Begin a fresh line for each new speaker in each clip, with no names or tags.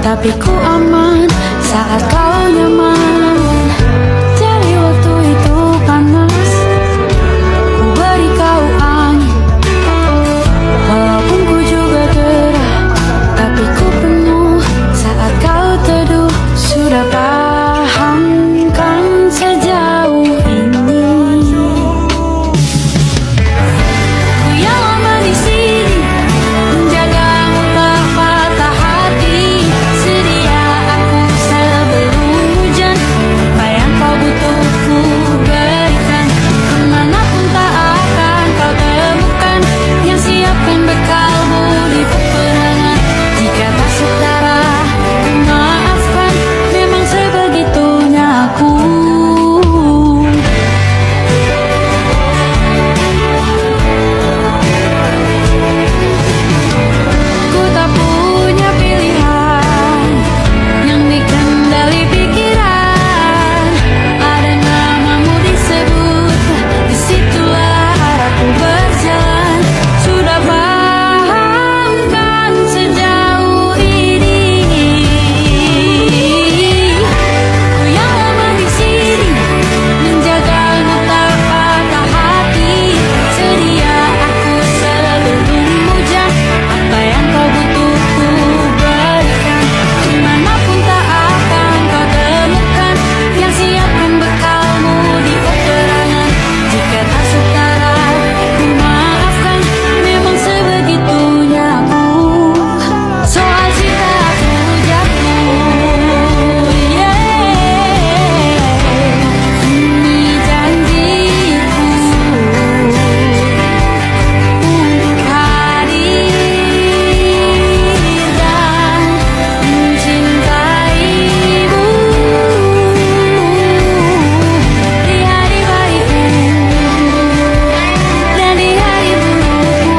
tapi ku aman saat kau nyaman. Jadi waktu itu panas, ku beri kau angin. Walaupun ku juga gerah, tapi ku penuh saat kau teduh. Sudah paham kan sejauh ini? Ku yang lama di sini, menjagamu tak patah hati. Sedia aku sebelum hujan, apa yang kau butuh ku berikan. Kemanapun tak akan kau temukan yang siapkan bekalmu di peperangan. Jika tak setara, ku maafkan, memang sebegitunya aku. Ku tak punya pilihan yang dikendali pikiran. Ada namamu disebut, disitulah arahku berjalan. Sudah paham kan sejauh ini? Ku yang lama di sini, menjagamu tak patah hati. Sedia aku sebelum hujan, apa yang kau butuh ku berikan. Kemanapun tak akan kau temukan yang siapkan bekalmu di peperangan. Jika tak setara, ku maafkan, memang sebegitunya aku. Soal cinta aku jatuh, ini janjiku untuk hadir dan mencintaimu di hari baikku dan di hari burukku.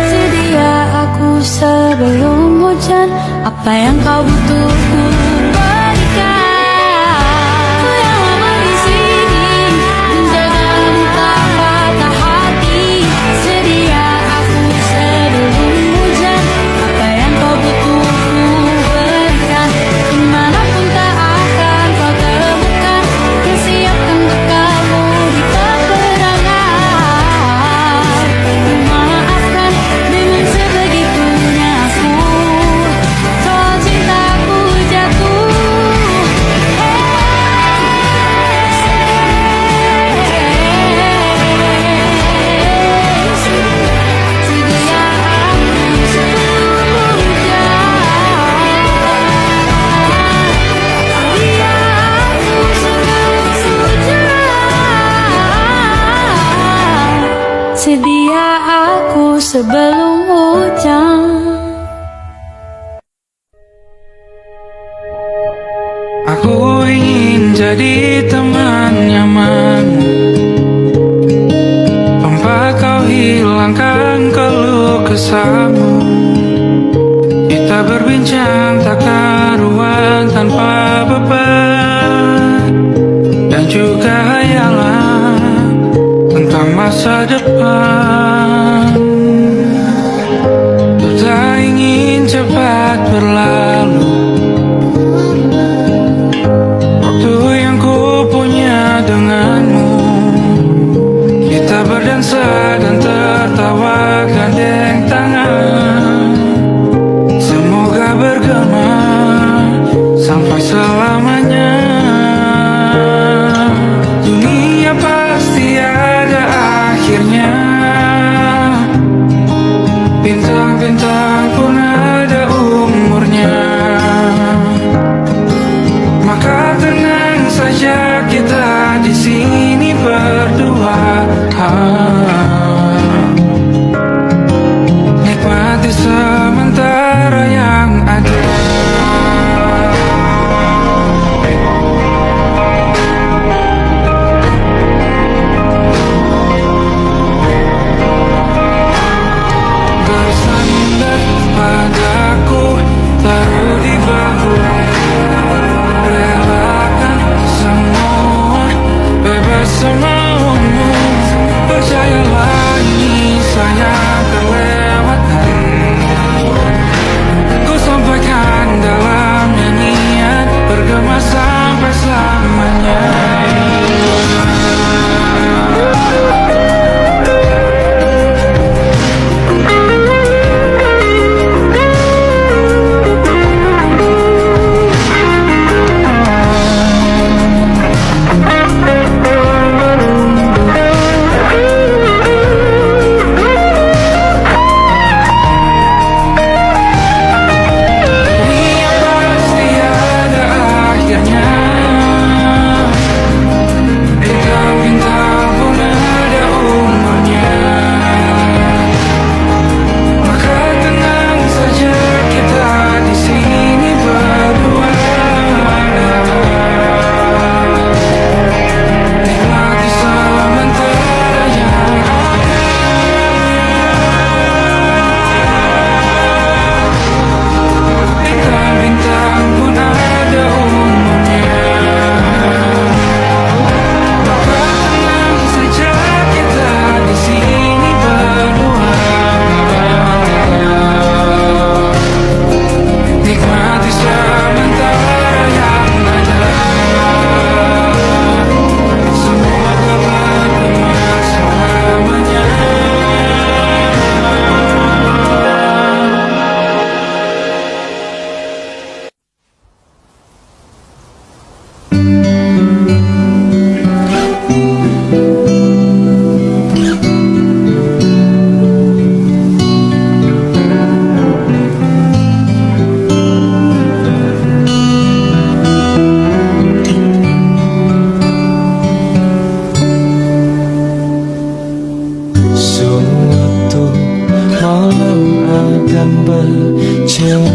Sedia aku sebelum hujan, apa yang kau butuh ku berikan. Ku yang lama di sini, menjagamu tak patah hati. Sedia aku sebelum hujan, apa yang kau butuh ku berikan. Kemanapun tak akan kau temukan yang siapkan bekalmu di peperangan. Ku maafkan, memang sebegitunya aku. Soal cintaku jatuh, sedia aku sebelum hujan. Sedia aku sebelum hujan.
Aku ingin jadi teman nyaman, tempat kau hilangkan keluh kesahmu. Kita berbincang tak karuan tanpa beban, dan juga hayalan tentang masa depan. Ku tak ingin cepat berlalu waktu yang ku punya denganmu. Kita berdansa dan tertawa gandeng tangan. Semoga bergema sampai selamanya. Dunia pasti ada akhirnya.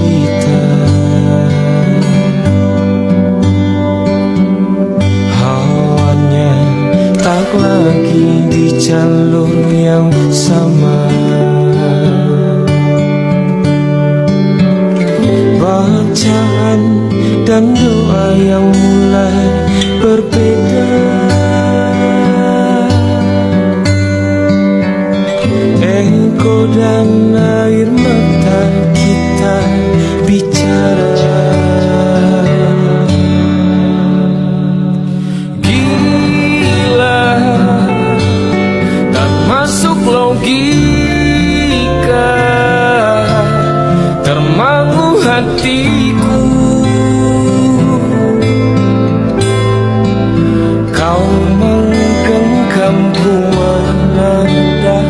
cerita. Hawanya tak lagi di jalur yang sama. Bacaan dan doa yang mulai berbeda. Ego dan air mata kita bicara. Gila, tak masuk logika, termangu hatiku. Kau menggenggamku menandanya.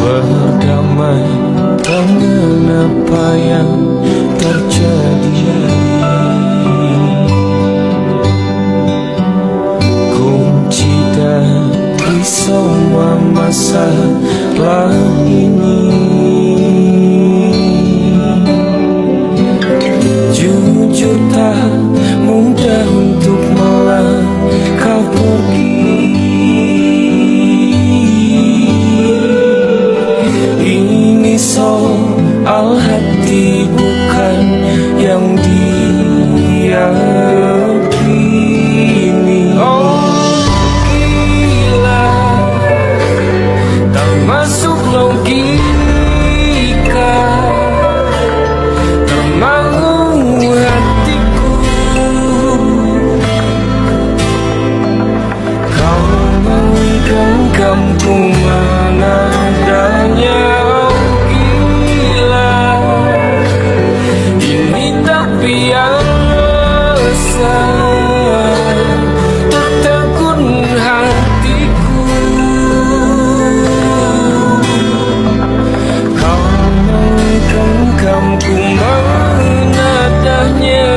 Berdamai dengan apa yang terjadi. Kunci dari semua masalah ini. Jujur tak mudah untuk melangkah pergi. Ini soal hati bukan yang diyakini. Oh gila, tak masuk logika, termangu hatiku. Kau menggenggamku mana adanya. Biasa tertegun hatiku. Kau menggenggamku menadahnya.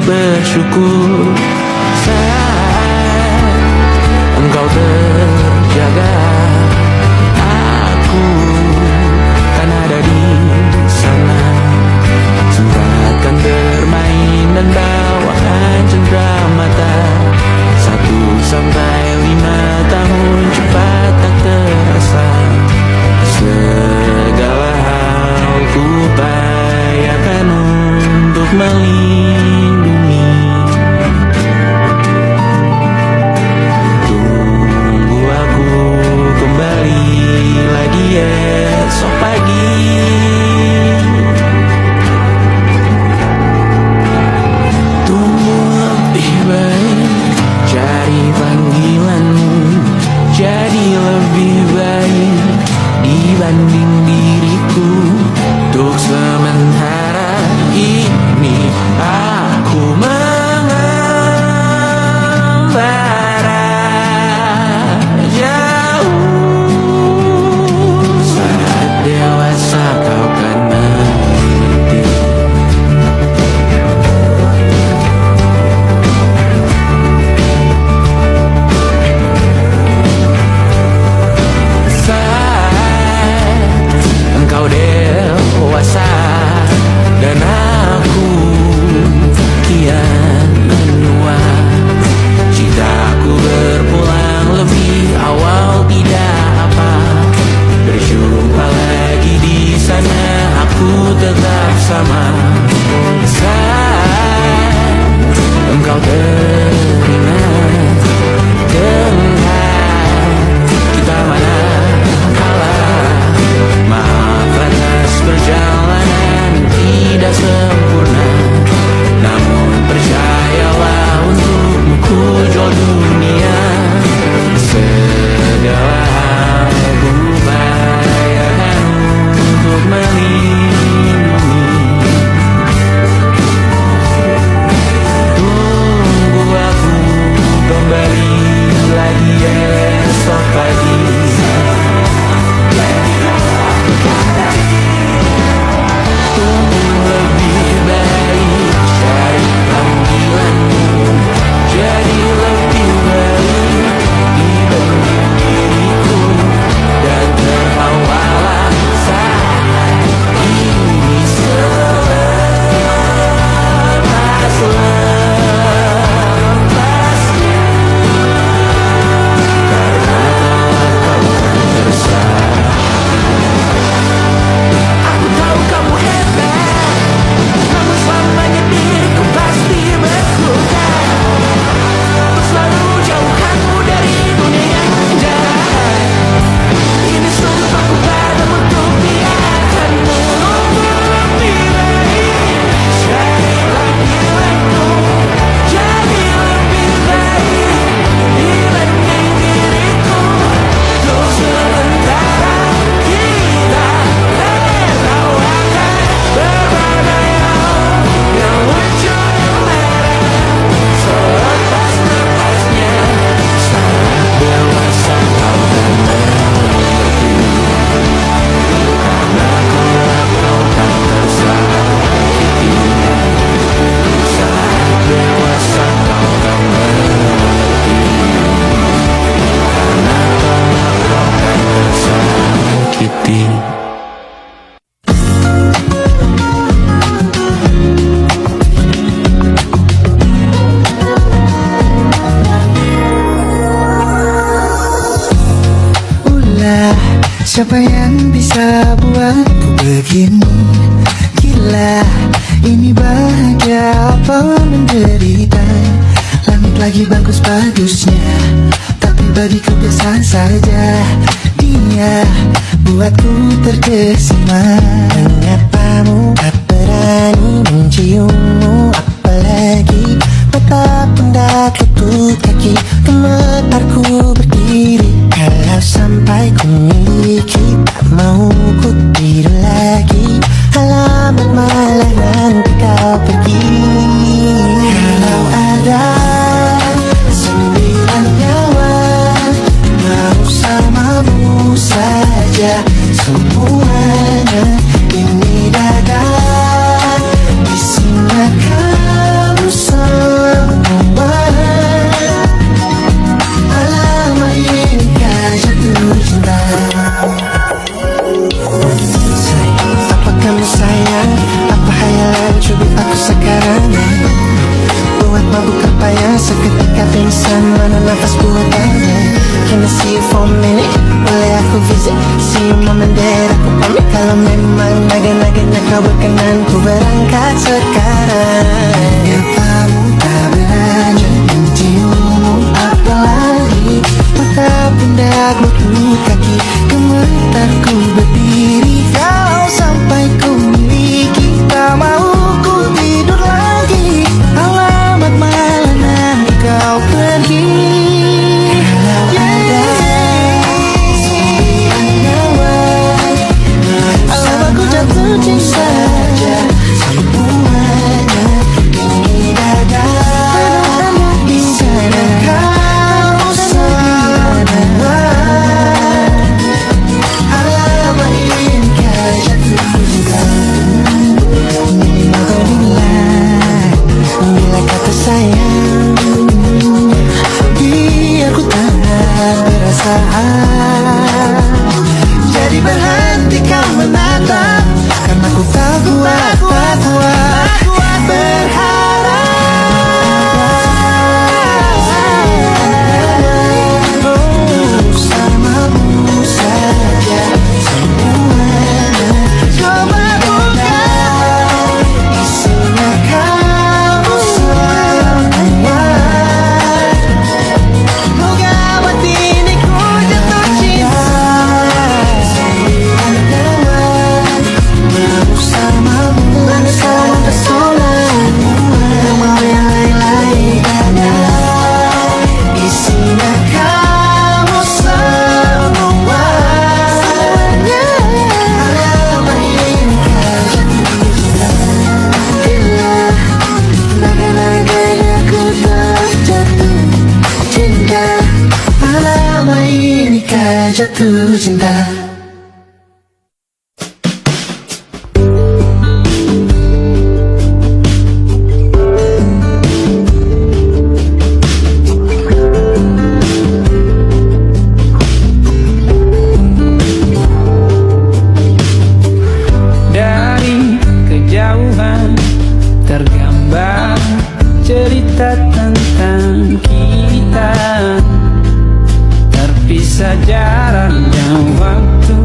bersyukur saat engkau terjaga. Aku kan ada di sana, sempatkan bermain dan bawakan cendera mata. 1-5 tahun cepat tak terasa, segala hal ku upayakan untuk melindungi lebih baik. Cari panggilanmu jadi lebih baik dibanding diriku. Untuk sementara ini aku mengembara jauh. Saat dewasa kau kan mengerti. Engkau dewasa dan aku kian menua. Cintaku berpulang lebih awal tidak apa. Berjumpa lagi di sana, aku tetap sama. Saat engkau teringat dengan kita mana kalah. Maaf atas perjalanan tidak sempurna, namun percayalah untukmu ku jual dunia. Segala hal ku bayarkan untuk melindungi. Tunggu aku kembali lagi esok pagi. Lebih baik cari panggilanmu jadi lebih baik dibanding diriku. Dan terbawalah saat ini selepas-lepasnya. Karena telah kau kan tersayang. Aku tahu kamu hebat, namun selamanya diriku pasti berkutat. Untuk selalu jauhkanmu dari dunia yang jahat. Ini sumpahku padamu untuk biarkanmu lebih baik. Carilah pilihanmu jadi lebih baik dibanding diriku. Untuk sementara kita lewatkan berbagai hal yang lucu dan merah. Selepas-lepasnya saat dewasa kau kan mengerti. Karena kelak kau kan tersakiti. Saat dewasa kau kan mengerti. Karena kelak kau kan tersakiti.
Ulah, siapa yang bisa buatku begini? Gila, ini bahagia apa menderita? Langit lagi bagus-bagusnya, tapi bagiku biasa saja. Dia buatku terkesima. Menyapamu, tak berani menciummu. Apalagi mata pundak lutut kaki, gemetarku berdiri. Kalau sampai ku miliki, tak mau ku tidur lagi. Alamat malah nanti kau pergi. Kalau ada 9 nyawa mau samamu saja, semuanya ini dagang. Isinya kamu semua. Alamat ini kah jatuh cinta. Apa kamu sayang? Apa hayalan cubit aku sekarang? Buat mabuk apa ya? Seketika pingsan, mana nafas buatannya? Can I see you for a minute? Boleh aku visit? See you moment there, aku pamit. Kalau memang naga-naganya kau berkenan, ku berangkat sekarang. Nyapamu tak beranjak menciummu. Apalagi mata pundak lutut kaki, gemetarku berdiri. Kalau sampai ku miliki, tak mau ku tidur lagi. Alamat malah jatuh cinta.
Dari kejauhan tergambar cerita tentang kita, terpisah jarak dan waktu.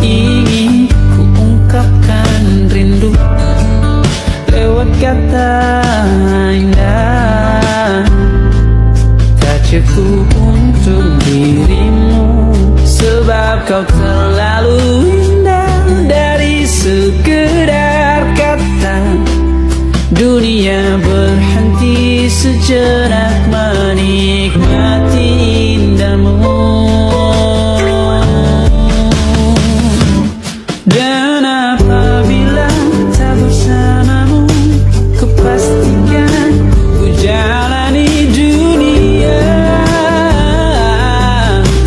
Ingin ku ungkapkan rindu lewat kata indah, tak cukup untuk dirimu, sebab kau terlalu indah. Dari sekedar kata, dunia berhenti sejenak menikmati indahmu. Dan apabila tak bersamamu, kupastikan ku jalani dunia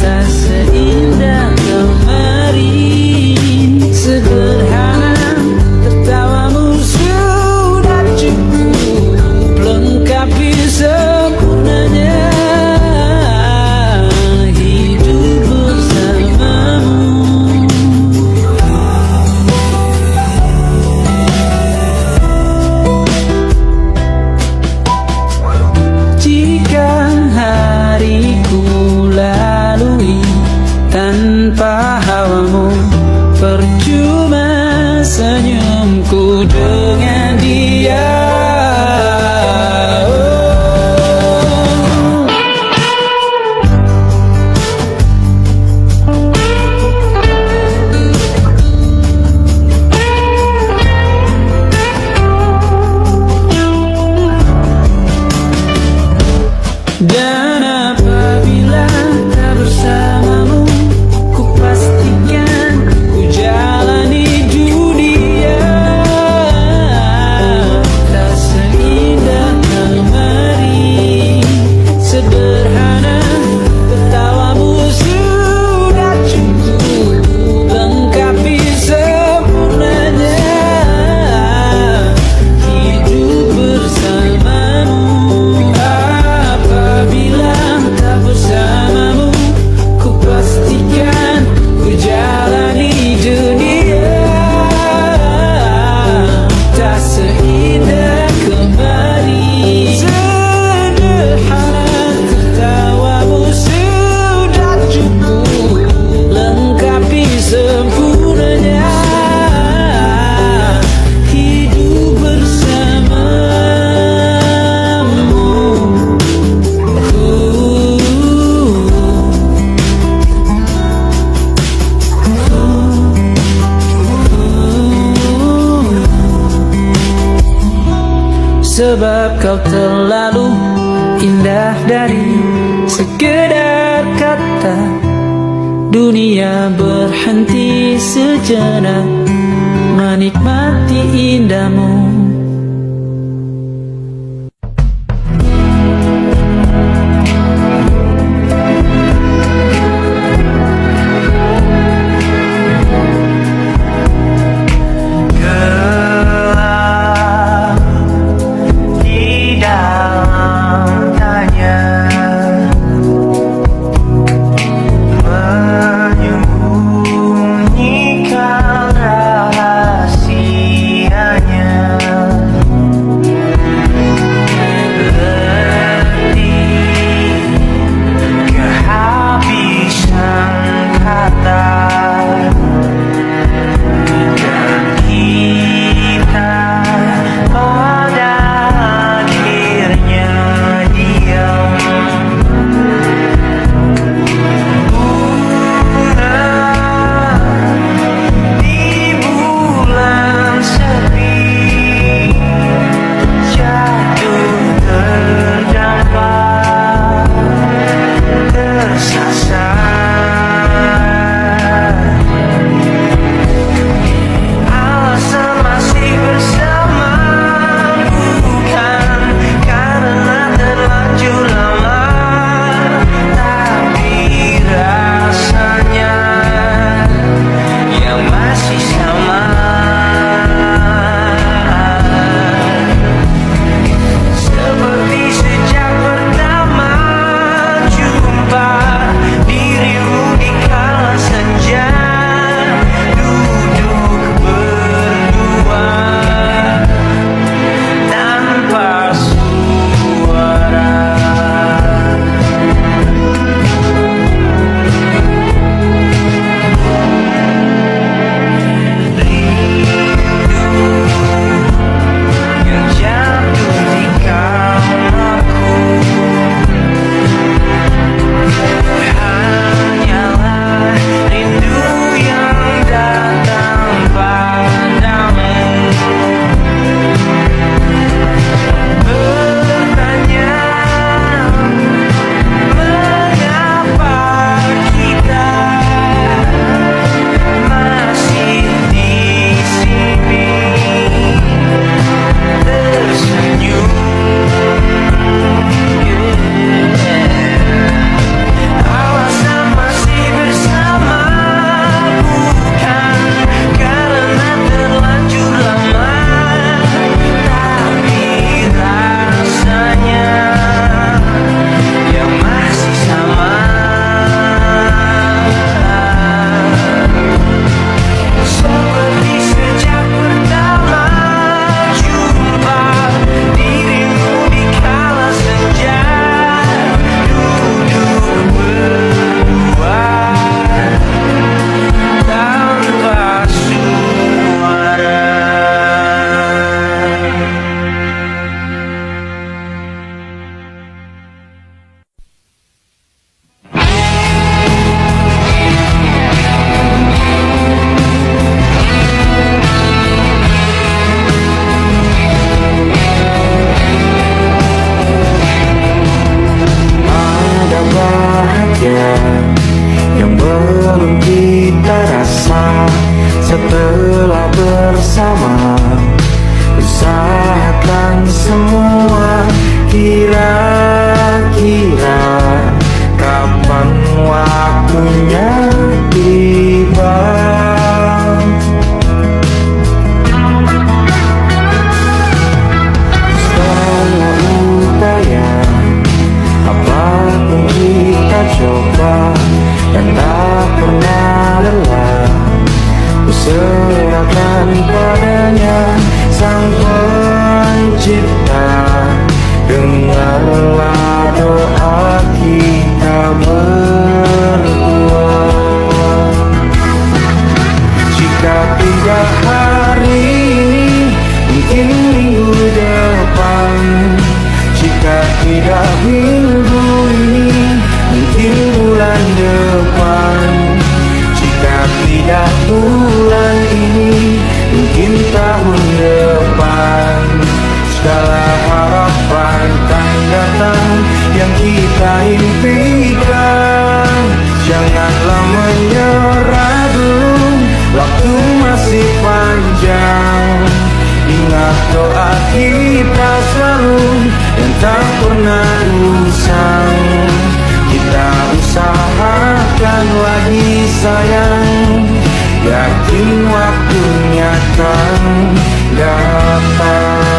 tak seindah kemarin. Sederhana tertawamu sudah cukup lengkapi sempurnanya hidup bersamamu. Jika hariku lalui tanpa hawamu, percuma senyumku dengan dia. Dan apabila tak bersamamu, ku pastikan ku jalani dunia tak seindah kemarin. Sederhana tertawamu sudah cukup lengkapi sempurnanya hidup bersamamu. Apabila tak bersamamu, ku pastikan ku jalani dunia tak seindah kemarin. Sederhana tertawamu sudah cukup lengkapi sempurnanya hidup bersamamu. Sebab kau terlalu indah dari sekedar kata, dunia berhenti sejenak menikmati indahmu.
Di dalam tanya menyembunyikan rahasianya.
dengarlah doa kita berdua. Jika tidak hari ini, mungkin minggu depan. Jika tidak minggu ini, mungkin bulan depan. Jika tidak bulan ini, mungkin tahun depan. Segala harapan kan datang yang kita impikan. Janganlah menyerah dulu, waktu masih panjang. Ingat doa kita selalu yang tak pernah usang. Kita usahakan lagi sayang, yakin waktunya akan datang.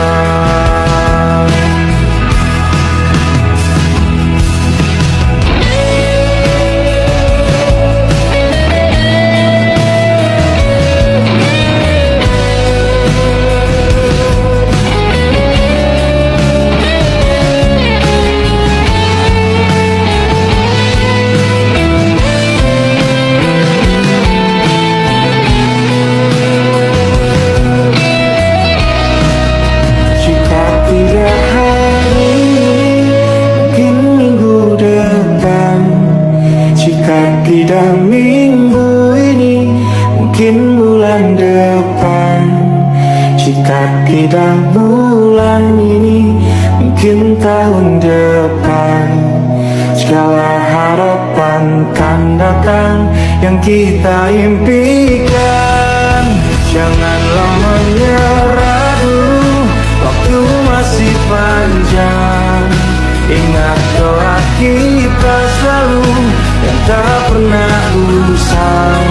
Tidak minggu ini, mungkin bulan depan. Jika tidak bulan ini, mungkin tahun depan. Segala harapan kan datang yang kita impikan. Janganlah menyerah dulu, waktu masih panjang. Ingat doa kita selalu yang tak pernah usang.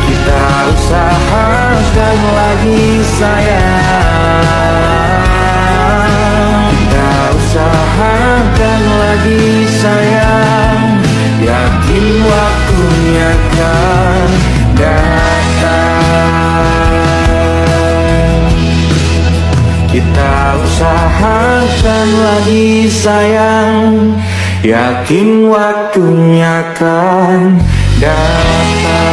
Kita usahakan lagi sayang. Kita usahakan lagi sayang, yakin waktunya akan datang. Kita usahakan lagi sayang, yakin waktunya akan datang.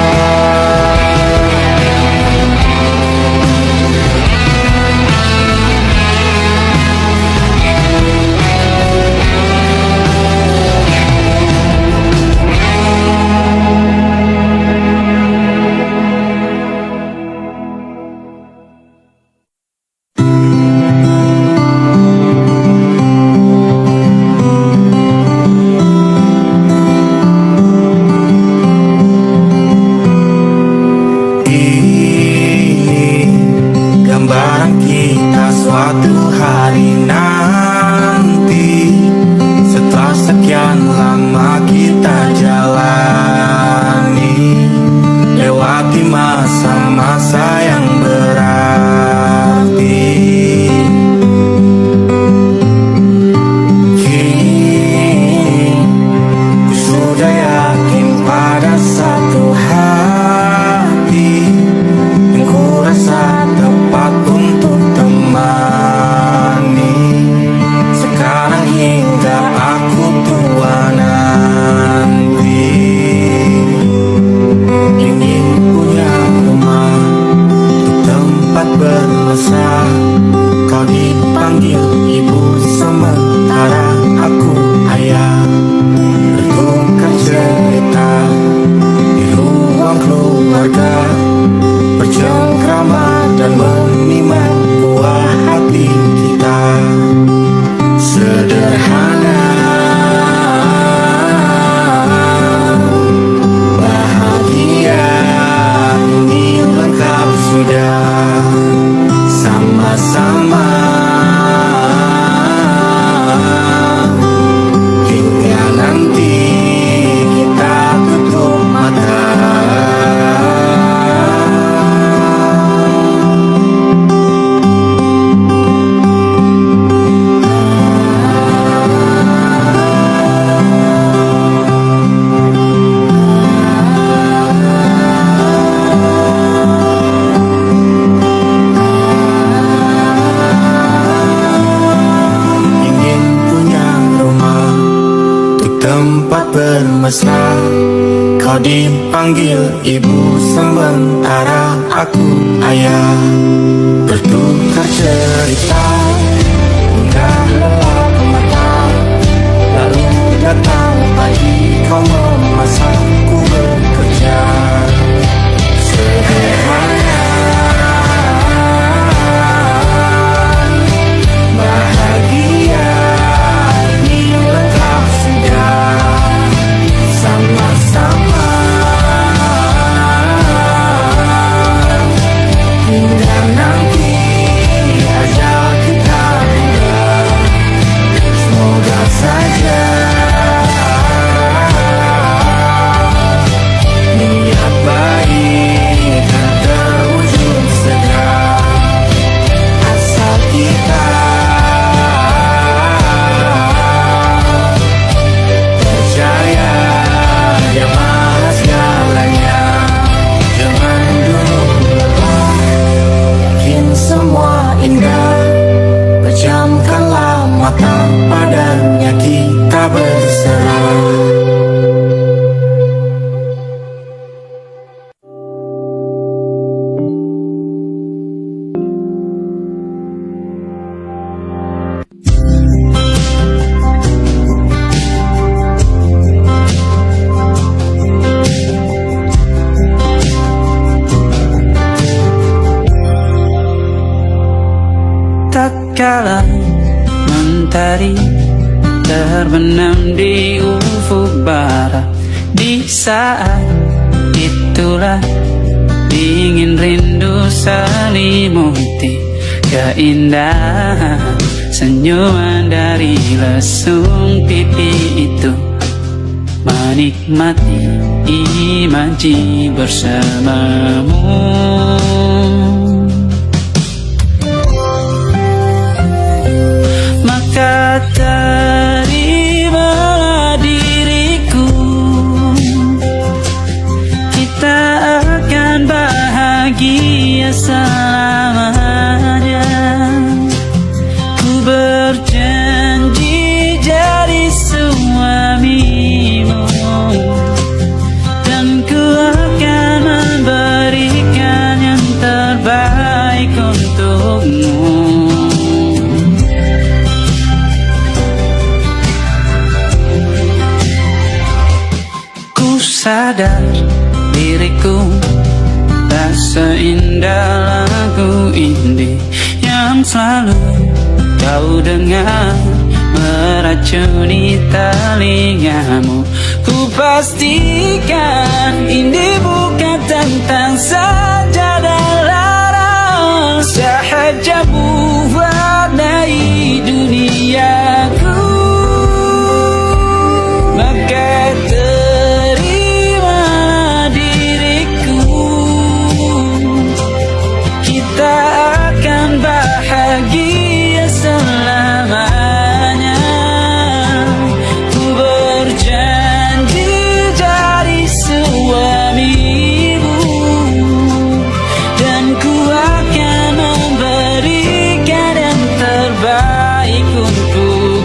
tempat bermesra. Kau dipanggil ibu, sementara aku ayah. Bertukar cerita hingga lelap mata. Lalu datang pagi, kau memasakku bekerja. Sederhana, bahagia, ini lengkap sudah. Sama-sama hingga nanti ajal kita tiba. Semoga saja niat baik akan terwujud segera, asal kita percaya Dia Maha segalanya. Jangan dulu lelah, yakin semua indah. Pejamkanlah mata, padanya kita berserah.
Tatkala mentari terbenam di ufuk barat, di saat itulah dingin rindu selimuti keindahan senyuman dari lesung pipi itu. Menikmati imaji bersamamu. Maka terimalah diriku, kita akan bahagia selamanya. Ku berjanji jadi suamimu, dan ku akan memberikan yang terbaik untukmu. Sadar diriku tak seindah lagu ini yang selalu kau dengar meracuni telingamu. Ku pastikan ini bukan tentang saja dan lara, sahaja mewarnai duniaku. Maka bahagia selamanya. Ku berjanji jadi suamimu, dan ku akan memberikan yang terbaik untuk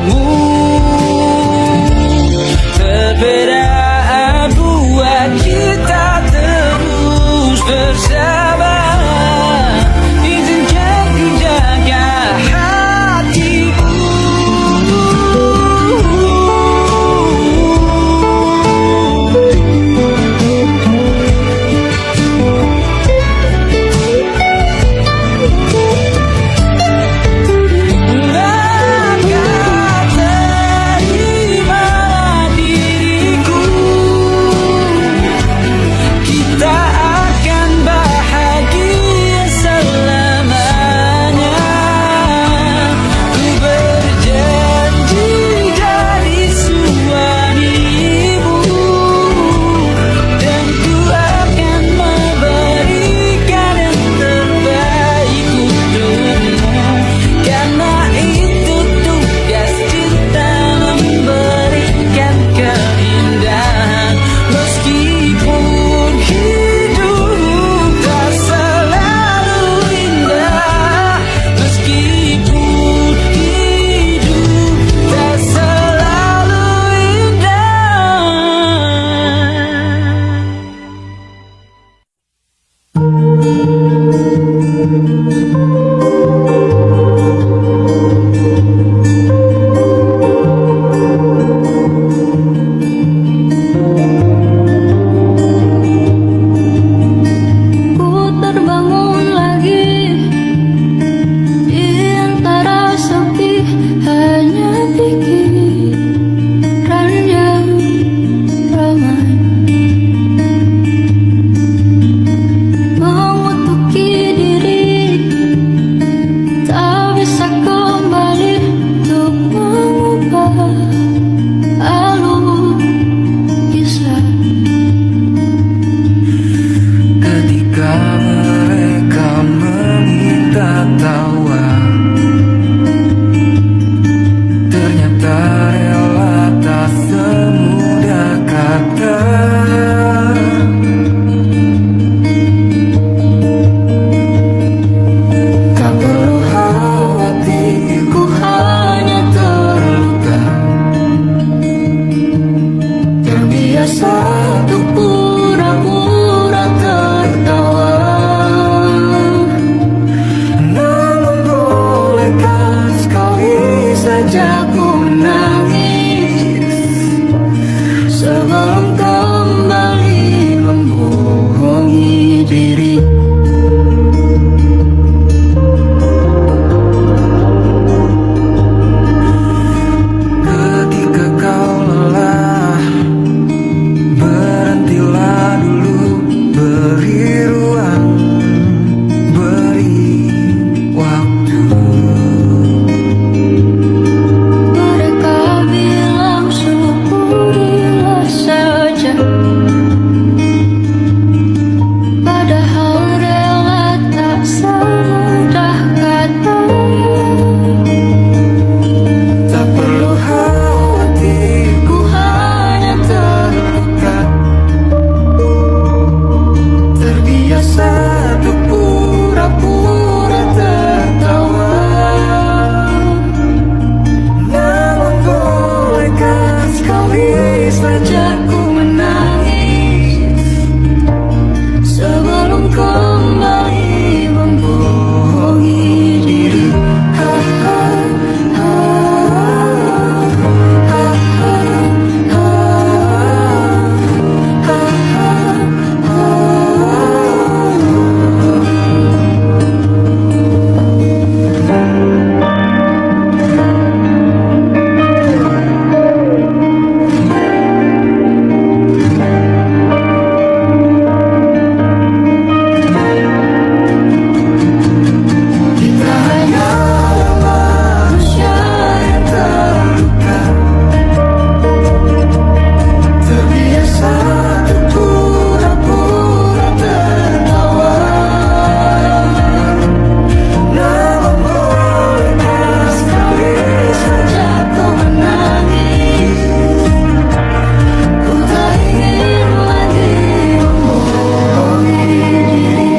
saja ku menangis sebelum kembali membohongi diri. Ha, ha, ha, ha, ha, ha, ha, ha. Kita hanyalah manusia yang terluka, terbiasa untuk pura-pura tertawa. Namun bolehkah sekali saja kau menangis? Ku tak ingin lagi membohongi diri.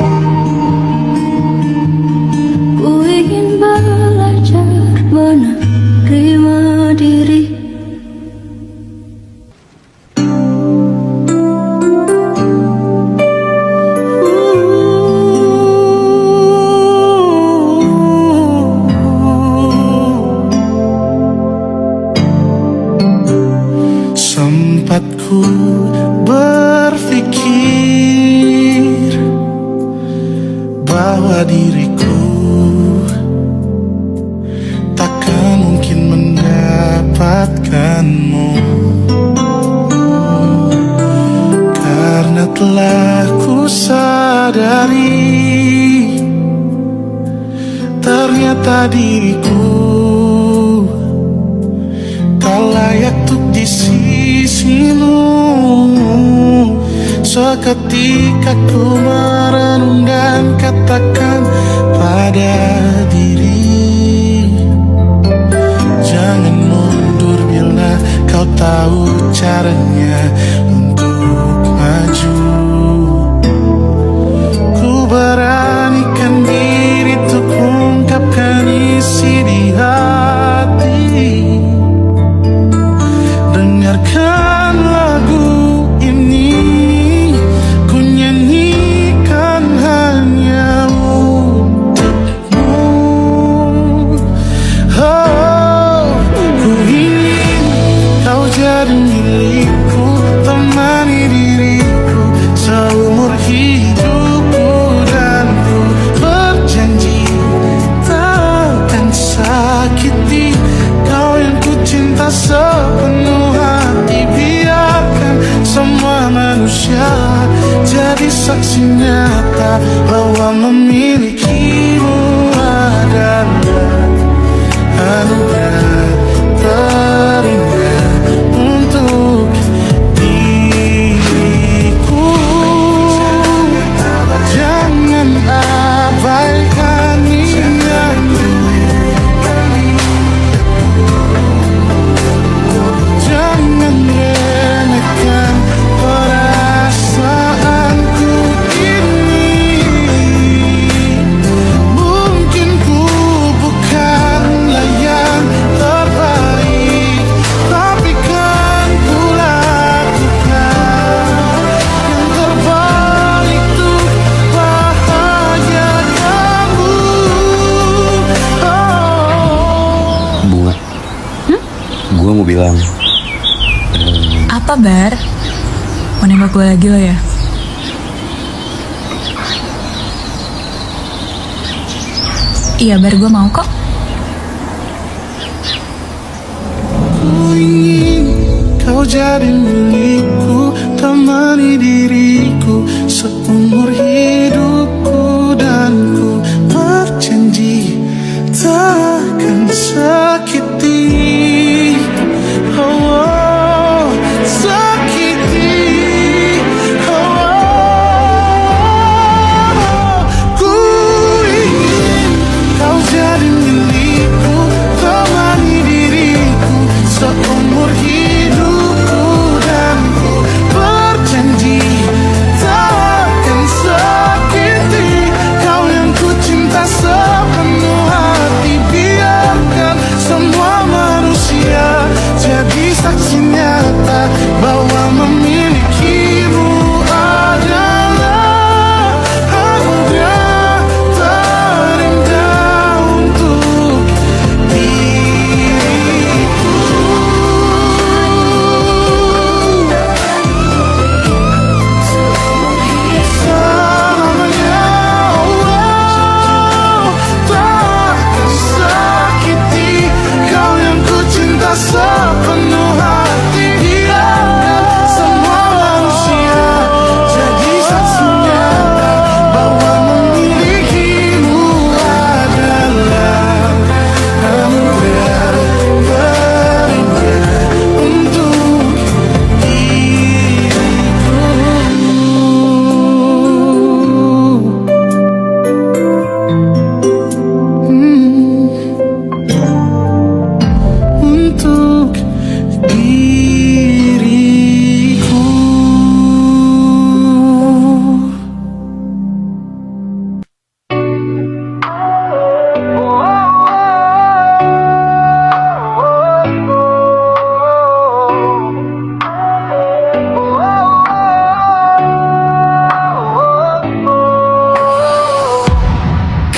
Ku ingin belajar menerima diri.
Sempat ku berpikir bahwa diriku takkan mungkin mendapatkanmu, karena telah ku sadari ternyata diriku tak layak untuk di sisimu. Seketika ku merenung dan katakan pada diri, jangan mundur bila kau tahu caranya untuk maju. Ku beranikan diri untuk ungkapkan isi di hati. Dengarkan lagu ini, ku nyanyikan hanya untukmu. Oh, ku ingin kau jadi milikku, temani diriku seumur hidupku, dan ku berjanji takkan sakiti kau yang ku cinta sepenuh hati. Biarkan semua manusia jadi saksi nyata bahwa memilikimu adalah anugerah terindah untuk diriku. Jangan abaikan niatku, jangan remehkan perasaanku ini. Mungkin ku bukanlah yang terbaik, tapi kan ku lakukan yang terbaik untuk bahagiakanmu.
Bunga, gue mau bilang,
Apa, Bar? Mau nembak gue lagi lo ya? Iya, Bar, gue mau kok.
Ku ingin kau jadi milikku, temani diriku seumur hidupku, dan ku berjanji takkan sakiti. Oh, sakiti. Oh, ku ingin kau jadi milikku, temani diriku seumur hidupku, dan ku berjanji takkan sakiti kau yang ku cinta sepenuh hati. Biarkan semua manusia jadi saksi nyata sepenuh hati. Biarkan semua manusia jadi saksi nyata bahwa memilikimu adalah anugerah terindah untuk untuk diriku.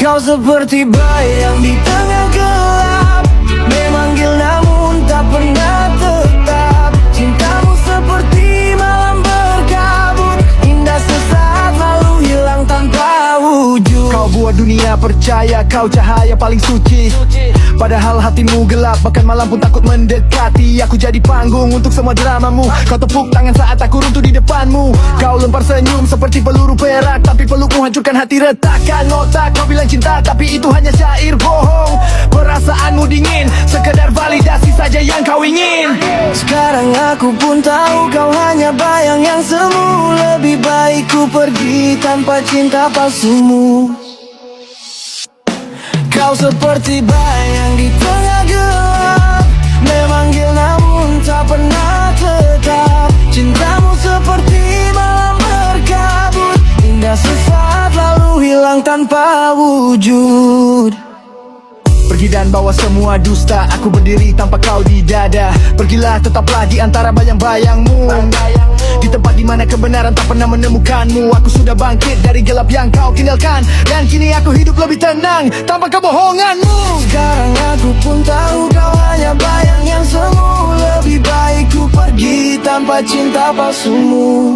Kau seperti bayang di tengah gelap, memanggil namun tak pernah tetap. Cintamu seperti malam berkabut, indah sesaat lalu hilang tanpa wujud. Kau buat dunia percaya kau cahaya paling suci, padahal hatimu gelap, bahkan malam pun takut mendekati. Aku jadi panggung untuk semua dramamu. Kau tepuk tangan saat aku runtuh di depanmu. Kau lempar senyum seperti peluru perak, tapi pelukmu hancurkan hati, retakan otak. Kau bilang cinta tapi itu hanya syair bohong. Perasaanmu dingin, sekedar validasi saja yang kau ingin. Sekarang aku pun tahu kau hanya bayang yang semu. Lebih baik ku pergi tanpa cinta palsumu. Kau seperti bayang di tengah gelap, memanggil namun tak pernah tetap. Cintamu seperti malam berkabut, indah sesaat lalu hilang tanpa wujud. Pergi dan bawa semua dusta, aku berdiri tanpa kau di dada. Pergilah tetaplah di antara bayang-bayangmu, di tempat dimana kebenaran tak pernah menemukanmu. Aku sudah bangkit dari gelap yang kau tinggalkan, dan kini aku hidup lebih tenang tanpa kebohonganmu. Sekarang aku pun tahu kau hanya bayang yang semu. Lebih baik ku pergi tanpa cinta palsumu.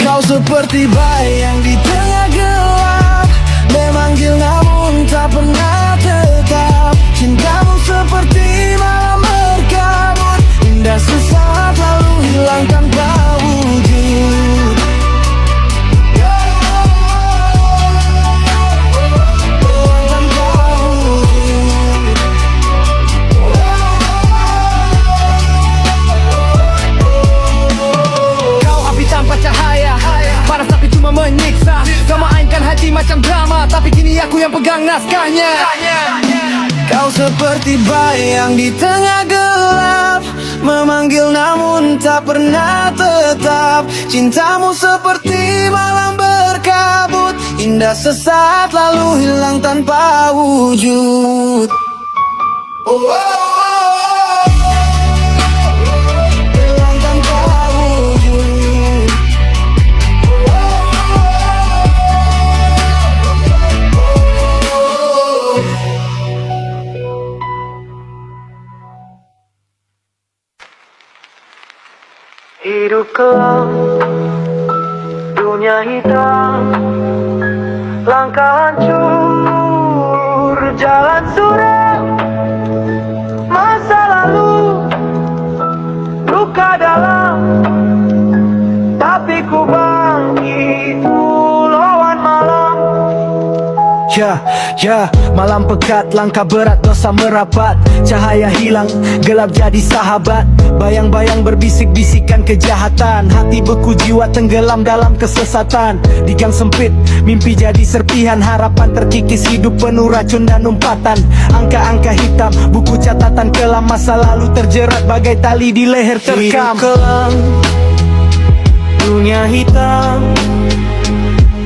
Kau seperti bayang di tengah gelap, memanggil namun tak pernah tetap. Cintamu seperti malam berkabut, indah sesaat lalu hilang tanpa wujud. Kau api tanpa cahaya, panas tapi cuma menyiksa. Kau mainkan hati macam drama, tapi kini aku yang pegang naskahnya. Kau seperti bayang di tengah gelap, memanggil namun tak pernah tetap. Cintamu seperti malam berkabut, indah sesaat lalu hilang tanpa wujud. Oh, oh, oh, oh. Hilang tanpa wujud. Hidup kelam, dunia hitam, langkah hancur, jalan suram, masa lalu, luka dalam, tapi ku bangkit lawan malam. Ya, malam pekat, langkah berat, dosa merapat. Cahaya hilang, gelap jadi sahabat. Bayang-bayang berbisik-bisikan kejahatan. Hati beku, jiwa tenggelam dalam kesesatan. Di gang sempit, mimpi jadi serpihan. Harapan terkikis, hidup penuh racun dan umpatan. Angka-angka hitam, buku catatan kelam. Masa lalu terjerat bagai tali di leher terkam. Hidup kelam, dunia hitam,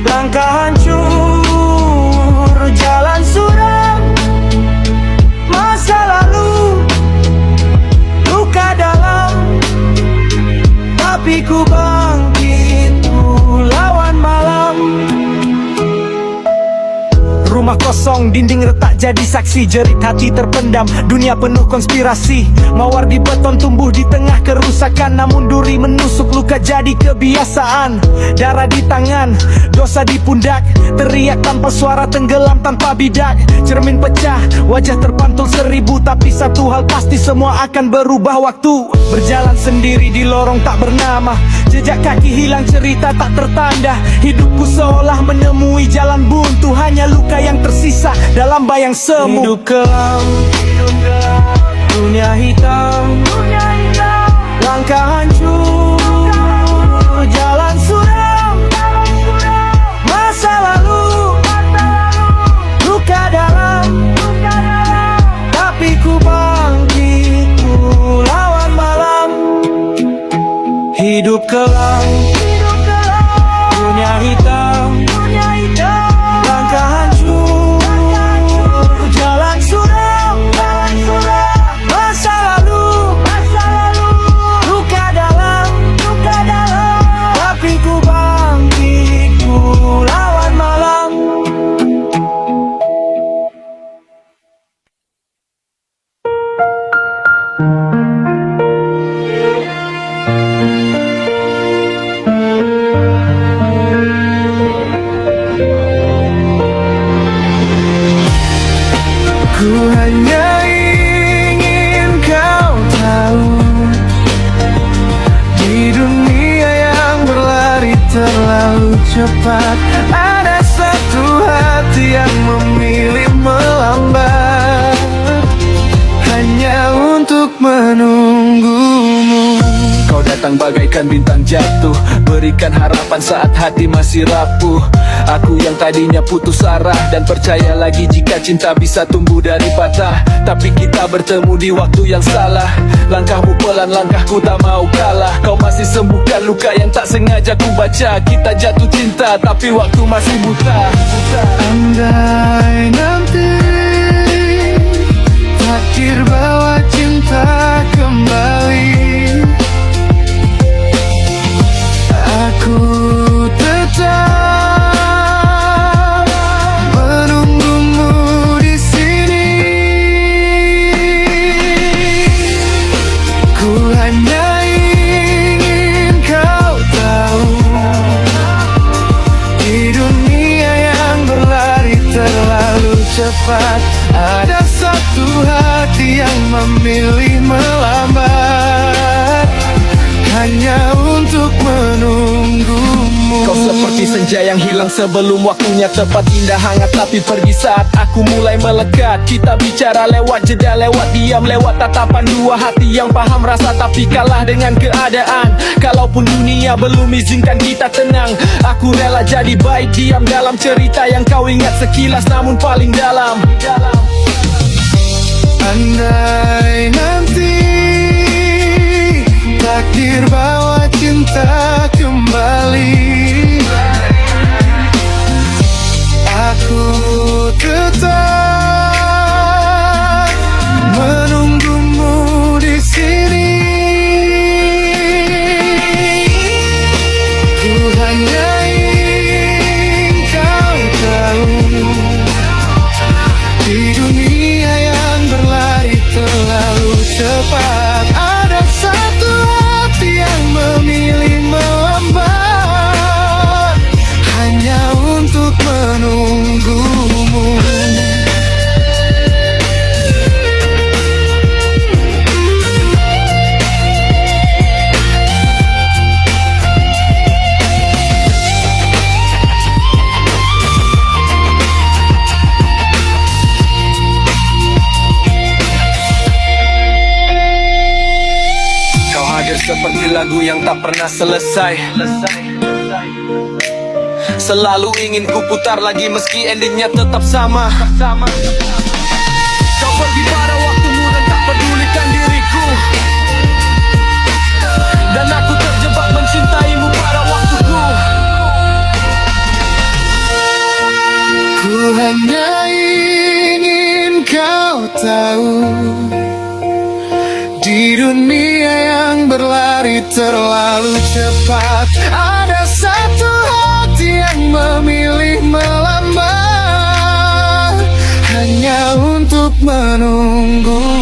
langkah hancur, jalan suram, masa lalu, luka dalam, tapi ku bangkit lawan malam. Rumah
kosong, dinding retak jadi saksi. Jerit hati terpendam, dunia penuh konspirasi. Mawar di beton tumbuh di tengah kerusakan, namun duri menusuk, luka jadi kebiasaan. Darah di tangan, dosa di pundak, teriak tanpa suara, tenggelam tanpa bidak. Cermin pecah, wajah terpantul seribu, tapi satu hal pasti, semua akan berubah. Waktu berjalan sendiri di lorong tak bernama, jejak kaki hilang, cerita tak tertanda. Hidupku seolah menemui jalan buntu, hanya luka yang tersisa dalam bayang semu. Hidup kelam, dunia hitam, langkah hancur, jalan suram, masa lalu, luka dalam, tapi ku bangkit, ku lawan malam. Hidup kelam, dunia hitam, langkah hancur, jalan suram, masa lalu, luka dalam, tapi ku bangkit, ku lawan malam. Ku hanya ingin kau tahu, di dunia yang berlari terlalu cepat, ada satu hati yang memilih melambat, hanya untuk menunggumu. Kau datang bagaikan bintang jatuh, berikan harapan saat hati masih rapuh. Aku yang tadinya putus arah dan percaya lagi jika cinta bisa tumbuh dari patah, tapi kita bertemu di waktu yang salah. Langkahmu pelan, langkahku tak mau kalah. Kau masih sembuhkan luka yang tak sengaja ku baca. Kita jatuh cinta tapi waktu masih buta. Andai nanti takdir bawa cinta kembali, aku tetap menunggumu di sini. Ku hanya ingin kau tahu, di dunia yang berlari terlalu cepat, ada satu hati yang memilih melambat, hanya untuk menunggumu. Kau seperti senja yang hilang sebelum waktunya tepat, indah hangat tapi pergi saat aku mulai melekat. Kita bicara lewat jeda, lewat diam, lewat tatapan dua hati yang paham rasa tapi kalah dengan keadaan. Kalaupun dunia belum izinkan kita tenang, aku rela jadi baik diam dalam cerita yang kau ingat sekilas namun paling dalam. Andai nanti takdir bawa cinta kembali, aku tetap menunggumu di sini. Ku hanya ingin kau tahu, di dunia yang berlari terlalu cepat, ada satu hati yang memilih melambat, hanya untuk menunggumu. Kau hadir seperti lagu yang tak pernah selesai, selalu ingin ku putar lagi meski endingnya tetap sama. Kau pergi pada waktumu dan tak pedulikan diriku, dan aku terjebak mencintaimu pada waktuku. Ku hanya ingin kau tahu, di dunia yang berlari terlalu cepat, ada satu hati yang memilih melambat,
hanya untuk menunggumu.